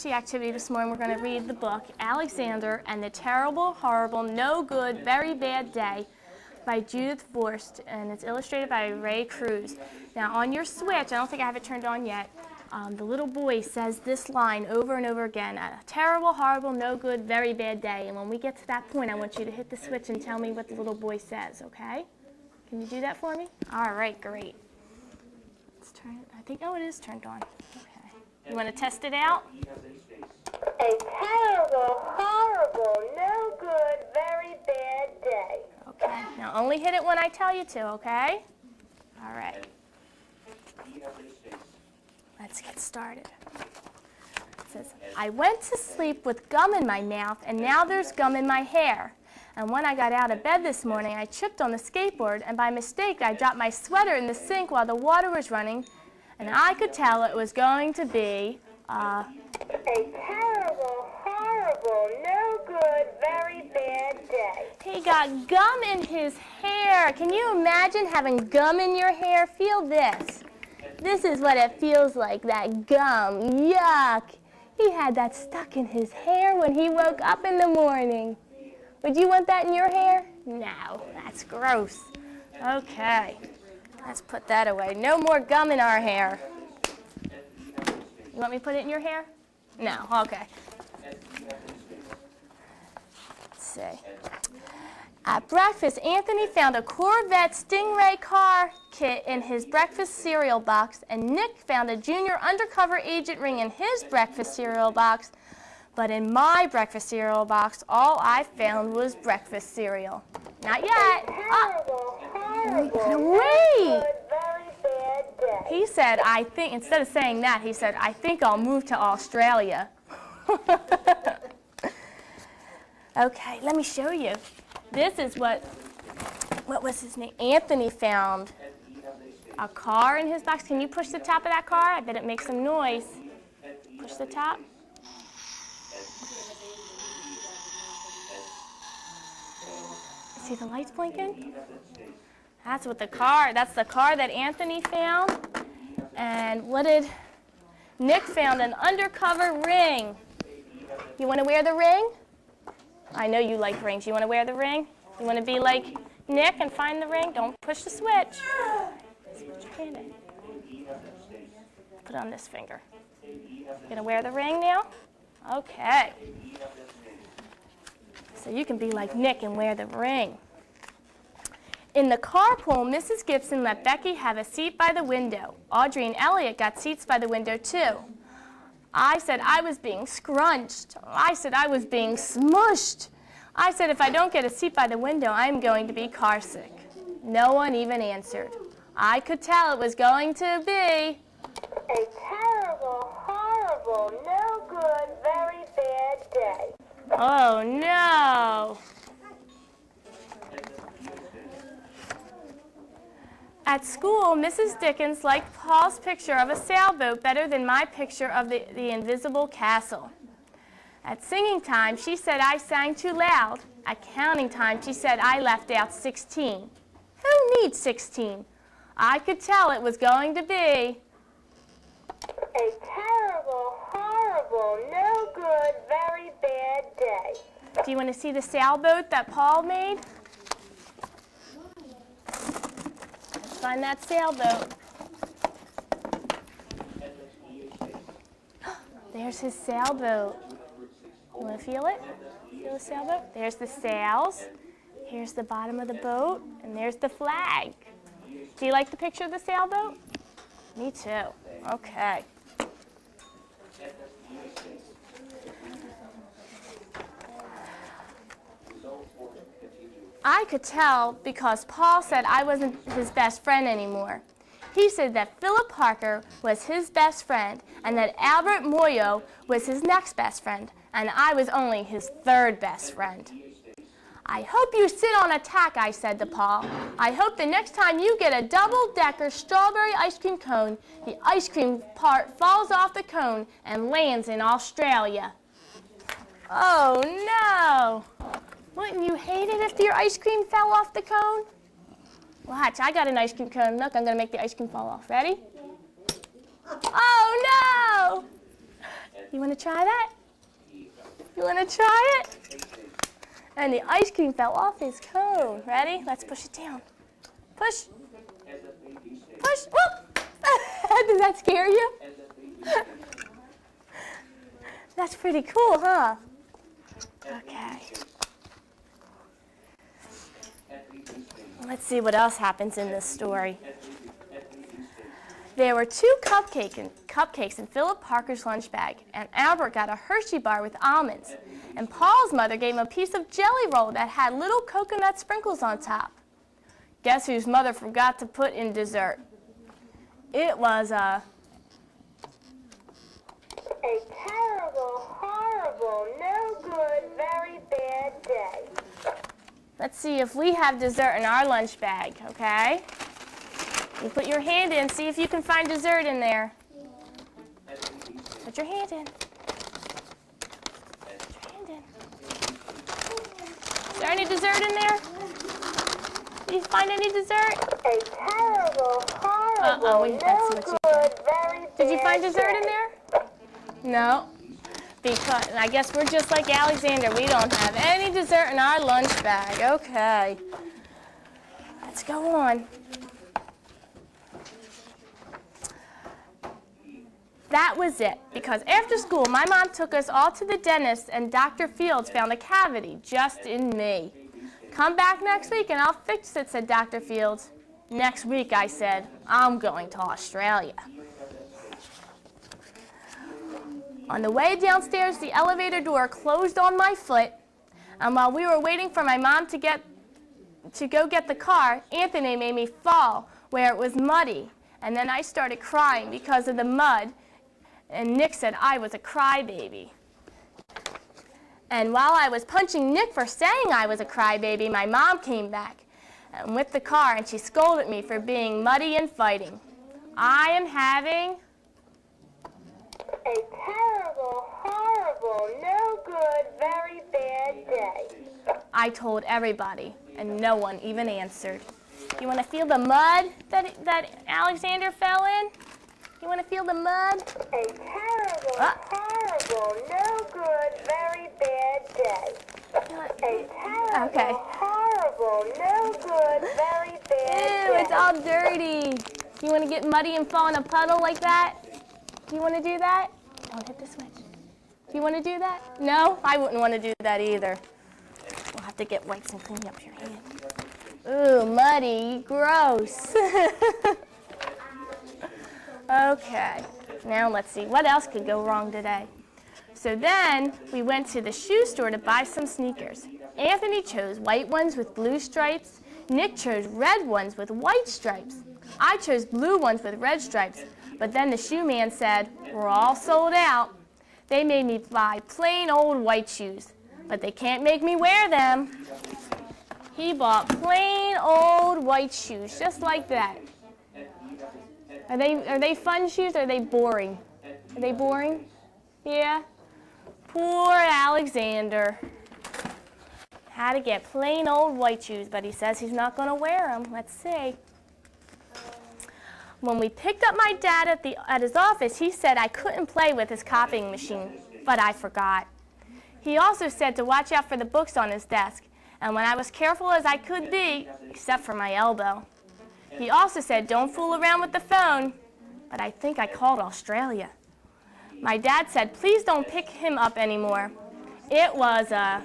literacy activity this morning. We're going to read the book, Alexander and the Terrible, Horrible, No Good, Very Bad Day by Judith Forst, and it's illustrated by Ray Cruz. Now, on your switch, I don't think I have it turned on yet, the little boy says this line over and over again, a terrible, horrible, no good, very bad day. And when we get to that point, I want you to hit the switch and tell me what the little boy says, okay? Can you do that for me? All right, great. Let's turn it. I think, oh, it is turned on. Okay. You want to test it out? A terrible, horrible, no good, very bad day. Okay. Now only hit it when I tell you to, okay? All right. Let's get started. It says, I went to sleep with gum in my mouth, and now there's gum in my hair. And when I got out of bed this morning, I tripped on the skateboard, and by mistake, I dropped my sweater in the sink while the water was running, and I could tell it was going to be a terrible, horrible, no good, very bad day. He got gum in his hair. Can you imagine having gum in your hair? Feel this. This is what it feels like, that gum. Yuck. He had that stuck in his hair when he woke up in the morning. Would you want that in your hair? No, that's gross. Okay, let's put that away. No more gum in our hair. You want me to put it in your hair? No, okay. Let's see. At breakfast, Anthony found a Corvette Stingray car kit in his breakfast cereal box, and Nick found a junior undercover agent ring in his breakfast cereal box. But in my breakfast cereal box, all I found was breakfast cereal. Not yet. Terrible, horrible, wait. no good, very bad day. He said, I think, instead of saying that, he said, I think I'll move to Australia. Okay, let me show you. This is what was his name? Anthony found a car in his box. Can you push the top of that car? I bet it makes some noise. Push the top. See the lights blinking? That's the car that Anthony found. And what did Nick found? An undercover ring. You want to wear the ring? I know you like rings. You want to wear the ring? You want to be like Nick and find the ring? Don't push the switch. Switch your hand in. Put it on this finger. Gonna wear the ring now? Okay. So you can be like Nick and wear the ring. In the carpool, Mrs. Gibson let Becky have a seat by the window. Audrey and Elliot got seats by the window too. I said I was being scrunched. I said I was being smushed. I said if I don't get a seat by the window, I'm going to be car sick. No one even answered. I could tell it was going to be a terrible, horrible, no good, very bad day. Oh no. At school, Mrs. Dickens liked Paul's picture of a sailboat better than my picture of the invisible castle. At singing time, she said I sang too loud. At counting time, she said I left out 16. Who needs 16? I could tell it was going to be a terrible, horrible, no good, very bad day. Do you want to see the sailboat that Paul made? Let's find that sailboat. There's his sailboat. You want to feel it? Feel the sailboat? There's the sails. Here's the bottom of the boat, and there's the flag. Do you like the picture of the sailboat? Me too. Okay. I could tell because Paul said I wasn't his best friend anymore. He said that Philip Parker was his best friend and that Albert Moyo was his next best friend, and I was only his third best friend. I hope you sit on a tack, I said to Paul. I hope the next time you get a double-decker strawberry ice cream cone, the ice cream part falls off the cone and lands in Australia. Oh, no. Wouldn't you hate it if your ice cream fell off the cone? Watch, I got an ice cream cone. Look, I'm going to make the ice cream fall off. Ready? Oh, no! You want to try that? You want to try it? And the ice cream fell off his cone. Ready? Let's push it down. Push. Push. Whoop. Does that scare you? That's pretty cool, huh? Okay. Let's see what else happens in this story. There were 2 cupcakes in Philip Parker's lunch bag, and Albert got a Hershey bar with almonds. And Paul's mother gave him a piece of jelly roll that had little coconut sprinkles on top. Guess whose mother forgot to put in dessert? It was a terrible, horrible, no good, very bad day. Let's see if we have dessert in our lunch bag, okay? You put your hand in, see if you can find dessert in there. Put your hand in. Put your hand in. Is there any dessert in there? Did you find any dessert? A terrible, horrible, no good, very bad Did you find dessert day. in there? No. Because I guess we're just like Alexander. We don't have any dessert in our lunch bag. Okay. Let's go on. That was it. Because after school, my mom took us all to the dentist, and Dr. Fields found a cavity just in me. Come back next week and I'll fix it, said Dr. Fields. Next week, I said, I'm going to Australia. On the way downstairs, the elevator door closed on my foot, and while we were waiting for my mom to go get the car, Anthony made me fall where it was muddy, and then I started crying because of the mud, and Nick said I was a crybaby. And while I was punching Nick for saying I was a crybaby, my mom came back with the car, and she scolded me for being muddy and fighting. I am having a terrible, horrible, no good, very bad day. I told everybody, and no one even answered. You want to feel the mud that Alexander fell in? You want to feel the mud? A terrible, horrible, no good, very bad day. A terrible, horrible, no good, very bad day. Ew, it's all dirty. You want to get muddy and fall in a puddle like that? Do you want to do that? Don't hit the switch. Do you want to do that? No? I wouldn't want to do that either. We'll have to get wipes and clean up your hand. Ooh, muddy. Gross. Okay. Now let's see. What else could go wrong today? So then we went to the shoe store to buy some sneakers. Anthony chose white ones with blue stripes. Nick chose red ones with white stripes. I chose blue ones with red stripes. But then the shoe man said, we're all sold out. They made me buy plain old white shoes, but they can't make me wear them. He bought plain old white shoes, just like that. Are they fun shoes or are they boring? Are they boring? Yeah? Poor Alexander. Had to get plain old white shoes, but he says he's not going to wear them. Let's see. When we picked up my dad at his office, he said I couldn't play with his copying machine, but I forgot. He also said to watch out for the books on his desk, and when I was careful as I could be, except for my elbow. He also said don't fool around with the phone, but I think I called Australia. My dad said please don't pick him up anymore. It was a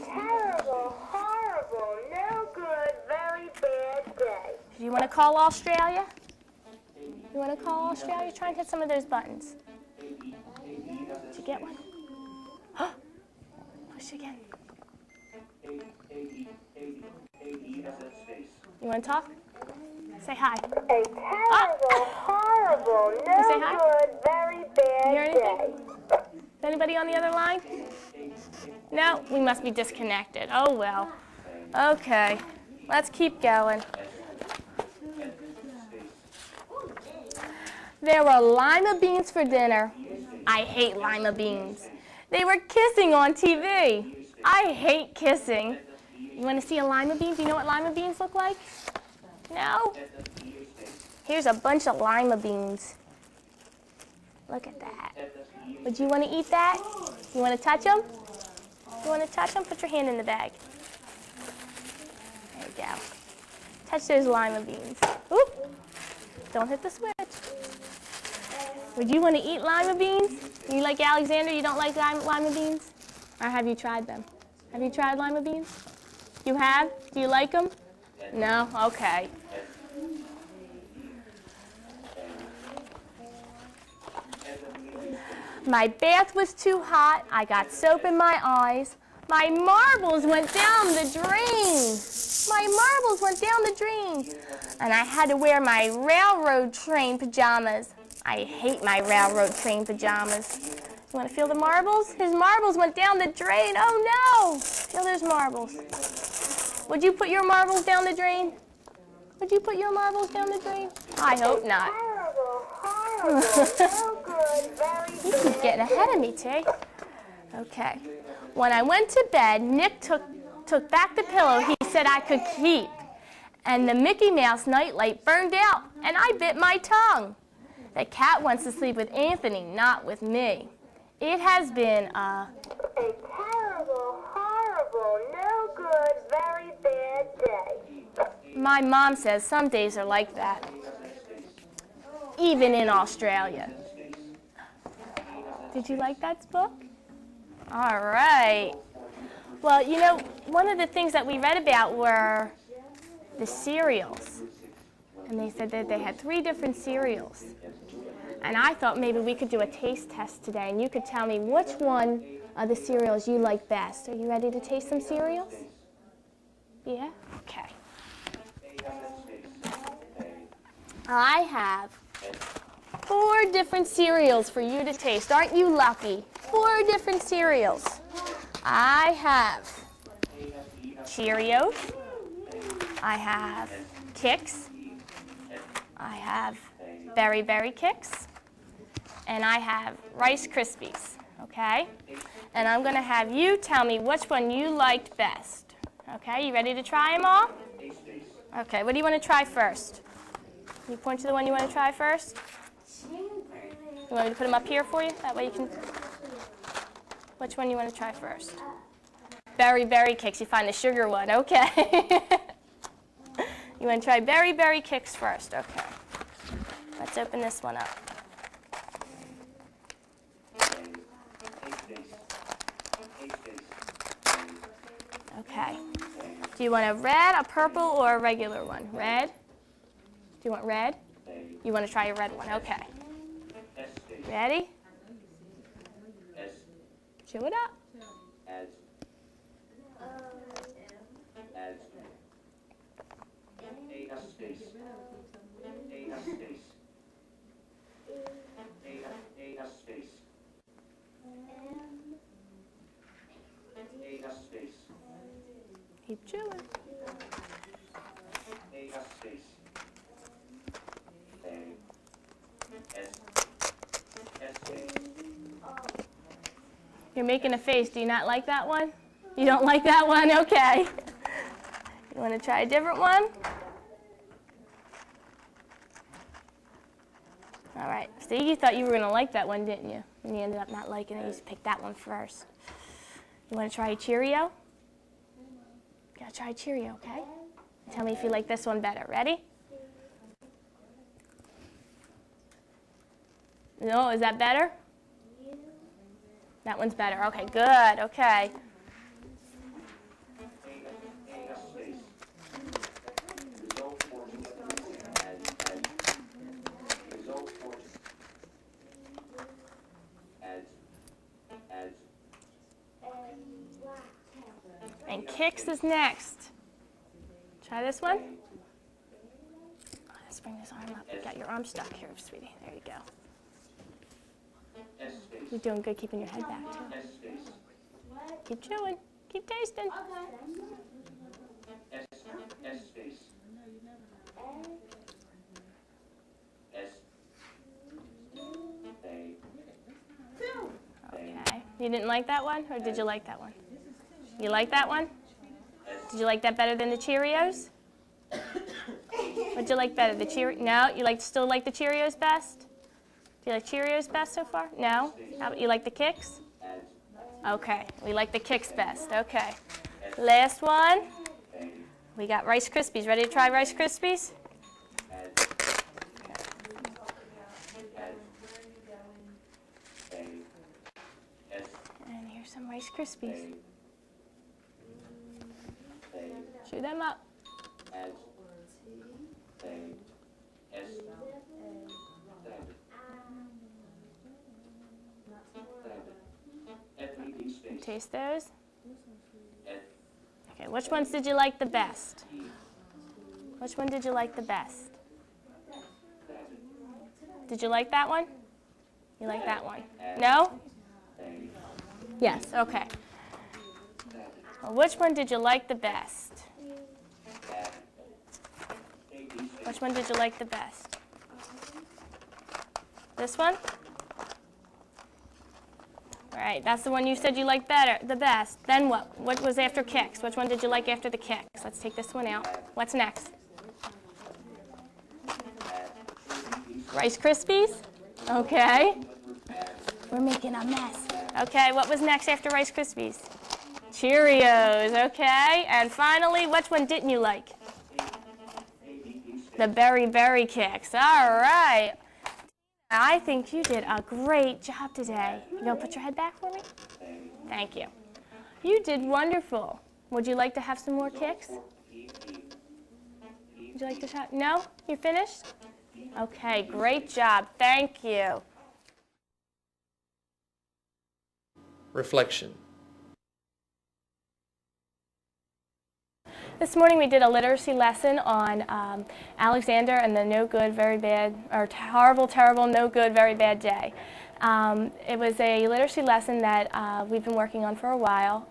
terrible, horrible, no good, very bad day. Do you want to call Australia? You want to call Australia? Try and hit some of those buttons. Did you get one? Push again. You want to talk? Say hi. A terrible, horrible, no say hi? good, very bad You hear anything? day. Is anybody on the other line? No? We must be disconnected. Oh, well. Okay. Let's keep going. There were lima beans for dinner. I hate lima beans. They were kissing on TV. I hate kissing. You want to see a lima bean? Do you know what lima beans look like? No? Here's a bunch of lima beans. Look at that. Would you want to eat that? You want to touch them? You want to touch them? Put your hand in the bag. There you go. Touch those lima beans. Oop. Don't hit the switch. Would you want to eat lima beans? You like Alexander, you don't like lima beans? Or have you tried them? Have you tried lima beans? You have? Do you like them? No? Okay. My bath was too hot. I got soap in my eyes. My marbles went down the drain. My marbles went down the drain. And I had to wear my railroad train pajamas. I hate my railroad train pajamas. You want to feel the marbles? His marbles went down the drain. Oh no! Feel those marbles. Would you put your marbles down the drain? Would you put your marbles down the drain? I hope not. Horrible, no good, very You keep getting ahead of me, Tay. Okay. When I went to bed, Nick took back the pillow he said I could keep. And the Mickey Mouse nightlight burned out, and I bit my tongue. The cat wants to sleep with Anthony, not with me. It has been a terrible, horrible, no good, very bad day. My mom says some days are like that, even in Australia. Did you like that book? All right. Well, you know, one of the things that we read about were the cereals. And they said that they had 3 different cereals. And I thought maybe we could do a taste test today, and you could tell me which one of the cereals you like best. Are you ready to taste some cereals? Yeah? Okay. I have 4 different cereals for you to taste. Aren't you lucky? 4 different cereals. I have Cheerios. I have Kix. I have Berry Berry Kix. And I have Rice Krispies. Okay? And I'm going to have you tell me which one you liked best. Okay? You ready to try them all? Okay. What do you want to try first? You point to the one you want to try first? You want me to put them up here for you? That way you can... Which one you want to try first? Berry Berry Kix. You find the sugar one. Okay. You want to try Berry Berry Kix first. Okay. Let's open this one up. Okay. Do you want a red, a purple, or a regular one? Red? Do you want red? You want to try a red one? Okay. Ready? Chew it up. Keep chewing. You're making a face. Do you not like that one? You don't like that one? Okay. You want to try a different one? All right. See, you thought you were going to like that one, didn't you? And you ended up not liking it. You just picked that one first. You want to try a Cheerio? You gotta try a Cheerio, okay? Tell me if you like this one better. Ready? No, is that better? That one's better. Okay, good. Okay. And Kix is next. Try this one. Let's bring this arm up. You got your arm stuck here, sweetie. There you go. You're doing good keeping your head back, too. Keep chewing. Keep tasting. Okay. You didn't like that one, or did you like that one? You like that one? Did you like that better than the Cheerios? What'd you like better, the Cheerios? No, you still like the Cheerios best? Do you like Cheerios best so far? No? How about you like the Kix? Okay, we like the Kix best. Okay. Last one. We got Rice Krispies. Ready to try Rice Krispies? And here's some Rice Krispies. Chew them up. Taste those. Okay, which ones did you like the best? Which one did you like the best? Did you like that one? You like that one? No? Yes, okay. Well, which one did you like the best? Which one did you like the best? This one? All right, that's the one you said you liked the best. Then what? What was after Kix? Which one did you like after the Kix? Let's take this one out. What's next? Rice Krispies? Okay. We're making a mess. Okay, what was next after Rice Krispies? Cheerios, okay. And finally, which one didn't you like? The Berry Berry Kix. All right. I think you did a great job today. You gonna put your head back for me? Thank you. You did wonderful. Would you like to have some more Kix? Would you like to try? No? You finished? Okay, great job. Thank you. Reflection. This morning we did a literacy lesson on Alexander and the no good, very bad, or horrible, terrible, no good, very bad day. It was a literacy lesson that we've been working on for a while.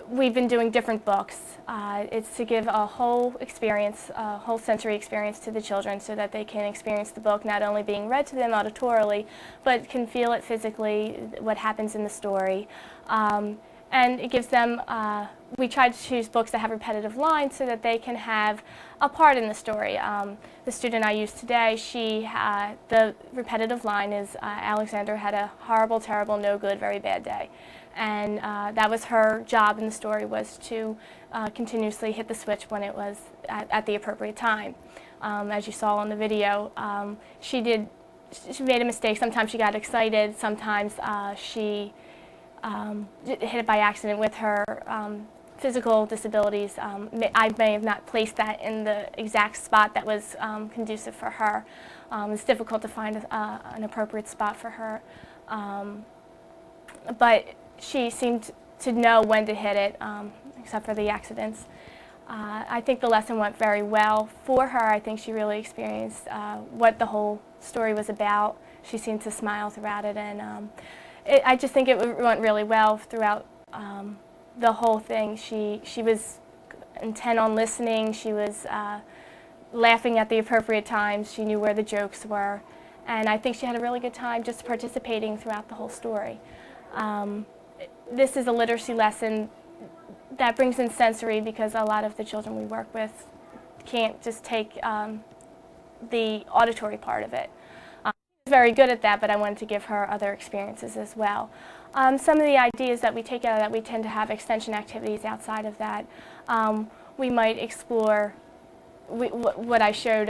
We've been doing different books. It's to give a whole experience, a whole sensory experience to the children so that they can experience the book not only being read to them auditorily, but can feel it physically, what happens in the story. And it gives them, we try to choose books that have repetitive lines so that they can have a part in the story. The student I used today, the repetitive line is, Alexander had a horrible, terrible, no good, very bad day. And that was her job in the story, was to continuously hit the switch when it was at the appropriate time. As you saw on the video, she made a mistake. Sometimes she got excited, sometimes she hit it by accident. With her physical disabilities. I may have not placed that in the exact spot that was conducive for her. It's difficult to find an appropriate spot for her. But she seemed to know when to hit it, except for the accidents. I think the lesson went very well for her. I think she really experienced what the whole story was about. She seemed to smile throughout it, and I just think it went really well throughout the whole thing. She was intent on listening. She was laughing at the appropriate times. She knew where the jokes were, and I think she had a really good time just participating throughout the whole story. This is a literacy lesson that brings in sensory, because a lot of the children we work with can't just take the auditory part of it. She's very good at that, but I wanted to give her other experiences as well. Some of the ideas that we take out of that, we tend to have extension activities outside of that. We might explore what I showed,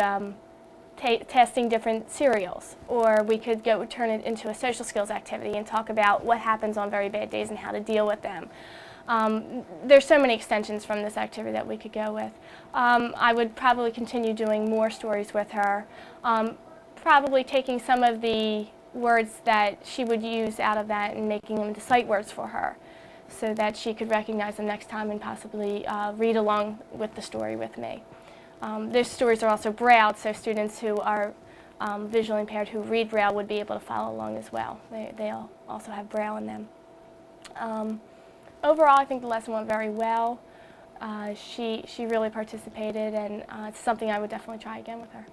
testing different cereals, or we could turn it into a social skills activity and talk about what happens on very bad days and how to deal with them. There's so many extensions from this activity that we could go with. I would probably continue doing more stories with her, probably taking some of the words that she would use out of that and making them into sight words for her, so that she could recognize them next time and possibly read along with the story with me. Their stories are also brailled, so students who are visually impaired who read Braille would be able to follow along as well. They also have Braille in them. Overall, I think the lesson went very well. She really participated, and it's something I would definitely try again with her.